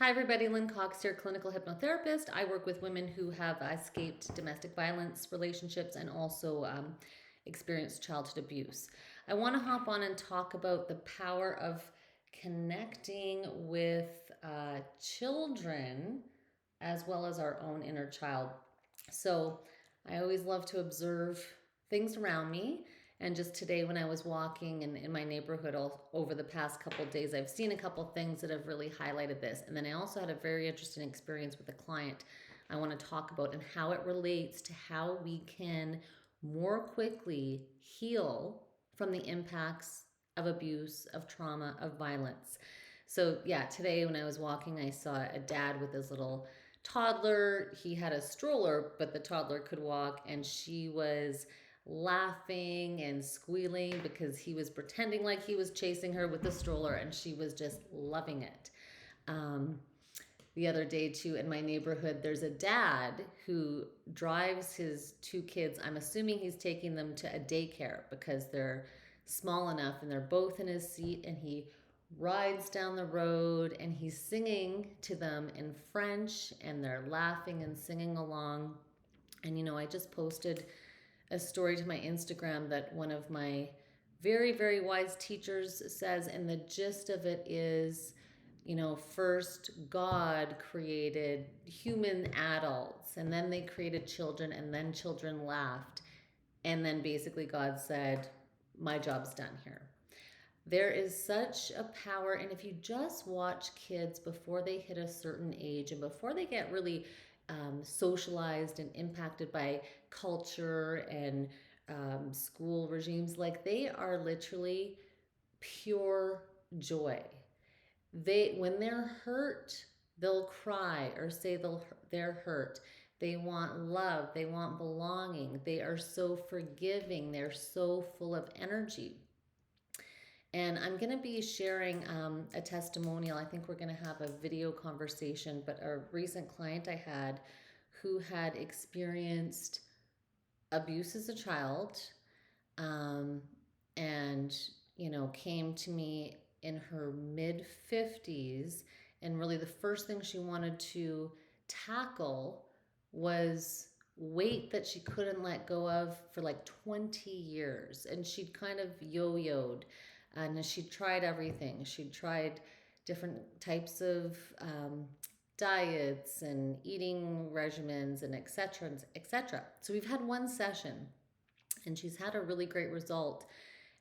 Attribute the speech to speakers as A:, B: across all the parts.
A: Hi, everybody. Lynn Cox here, clinical hypnotherapist. I work with women who have escaped domestic violence relationships and also experienced childhood abuse. I want to hop on and talk about the power of connecting with children as well as our own inner child. So I always love to observe things around me. And just today, when I was walking in my neighborhood over the past couple of days, I've seen a couple of things that have really highlighted this. And then I also had a very interesting experience with a client I want to talk about and how it relates to how we can more quickly heal from the impacts of abuse, of trauma, of violence. So, yeah, today when I was walking, I saw a dad with his little toddler. He had a stroller, but the toddler could walk, and she was laughing and squealing because he was pretending like he was chasing her with the stroller, and she was just loving it. Um, the other day, too, in my neighborhood, there's a dad who drives his two kids. I'm assuming he's taking them to a daycare because they're small enough and they're both in his seat, and he rides down the road and he's singing to them in French, and they're laughing and singing along. And I just posted a story to my Instagram that one of my very, very wise teachers says, and the gist of it is, first God created human adults, and then they created children, and then children laughed. And then basically God said, my job's done here. There is such a power, and if you just watch kids before they hit a certain age and before they get really socialized and impacted by culture and school regimes, like they are literally pure joy. When they're hurt, they'll cry or say they're hurt. They want love. They want belonging. They are so forgiving. They're so full of energy. And I'm going to be sharing a testimonial. I think we're going to have a video conversation, but a recent client I had who had experienced abuse as a child, um, and, came to me in her mid 50s. And really, the first thing she wanted to tackle was weight that she couldn't let go of for like 20 years. And she'd kind of yo yoed, and she'd tried everything. She'd tried different types of diets and eating regimens and etc. etc. So we've had one session, and she's had a really great result.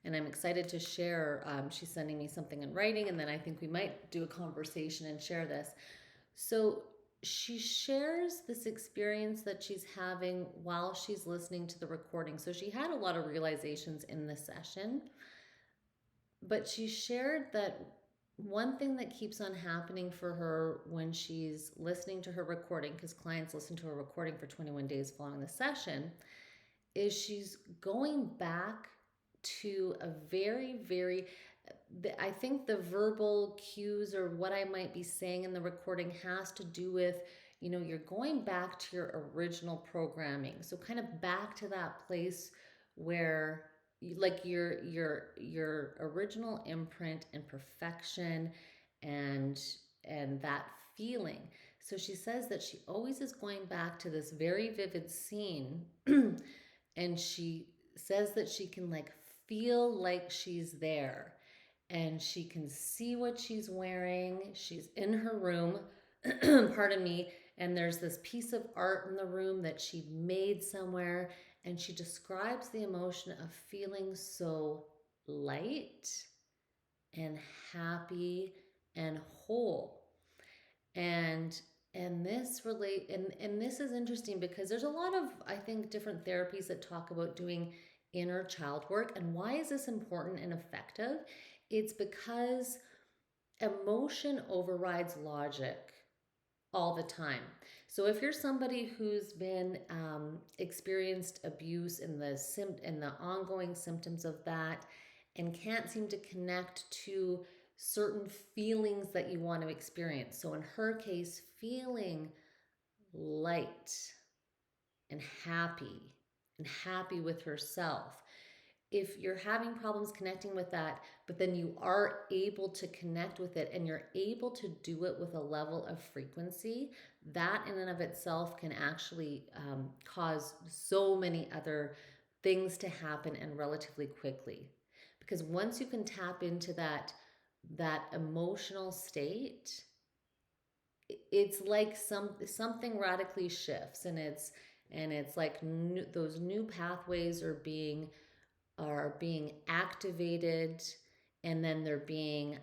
A: And I'm excited to share. She's sending me something in writing, and then I think we might do a conversation and share this. So she shares this experience that she's having while she's listening to the recording. So she had a lot of realizations in the session, but she shared that one thing that keeps on happening for her when she's listening to her recording, because clients listen to her recording for 21 days following the session, is she's going back to a very, very, I think the verbal cues or what I might be saying in the recording has to do with, you're going back to your original programming. So kind of back to that place where like your original imprint and perfection and that feeling. So she says that she always is going back to this very vivid scene and she says that she can like feel like she's there, and she can see what she's wearing. She's in her room, pardon me, and there's this piece of art in the room that she made somewhere, and she describes the emotion of feeling so light and happy and whole. And this is interesting because there's a lot of, I think, different therapies that talk about doing inner child work. And why is this important and effective? It's because emotion overrides logic all the time. So if you're somebody who's been experienced abuse and the ongoing symptoms of that, and can't seem to connect to certain feelings that you want to experience. So in her case, feeling light and happy with herself. if you're having problems connecting with that, but then you are able to connect with it and you're able to do it with a level of frequency, that in and of itself can actually cause so many other things to happen and relatively quickly. Because once you can tap into that emotional state, it's like something radically shifts, and it's like those new pathways are being activated, and then they're being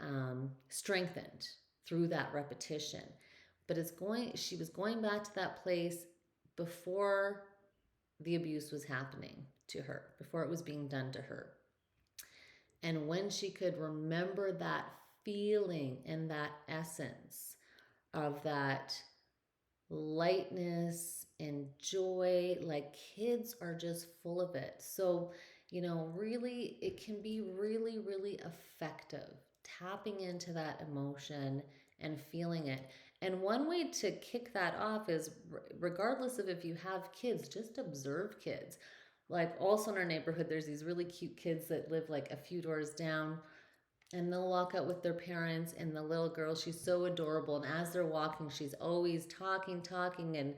A: strengthened through that repetition. But she was going back to that place before the abuse was happening to her, before it was being done to her. And when she could remember that feeling and that essence of that lightness and joy, like kids are just full of it. So, really, it can be really, really effective tapping into that emotion and feeling it. And one way to kick that off is, regardless of if you have kids, just observe kids. Like, also in our neighborhood, there's these really cute kids that live like a few doors down, and they'll walk out with their parents, and the little girl, she's so adorable, and as they're walking, she's always talking. And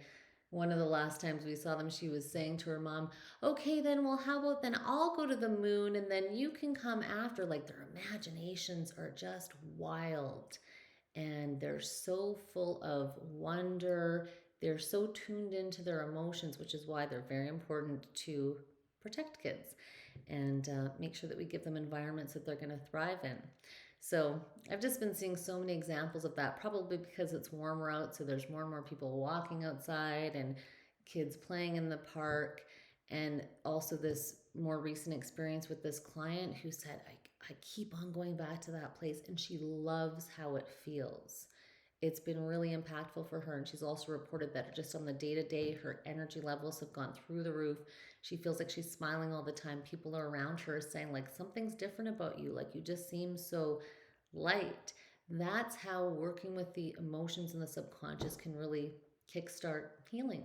A: one of the last times we saw them, she was saying to her mom, okay, then, well, how about then I'll go to the moon and then you can come after. Like, their imaginations are just wild, and they're so full of wonder. They're so tuned into their emotions, which is why they're very important to protect kids and make sure that we give them environments that they're going to thrive in. So I've just been seeing so many examples of that, probably because it's warmer out, so there's more and more people walking outside and kids playing in the park. And also this more recent experience with this client who said, I keep on going back to that place, and she loves how it feels. It's been really impactful for her, and she's also reported that just on the day to day, her energy levels have gone through the roof. She feels like she's smiling all the time. People are around her saying, like, something's different about you, like you just seem so light. That's how working with the emotions and the subconscious can really kickstart healing.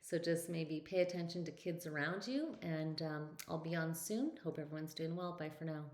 A: So just maybe pay attention to kids around you, and I'll be on soon. Hope everyone's doing well. Bye for now.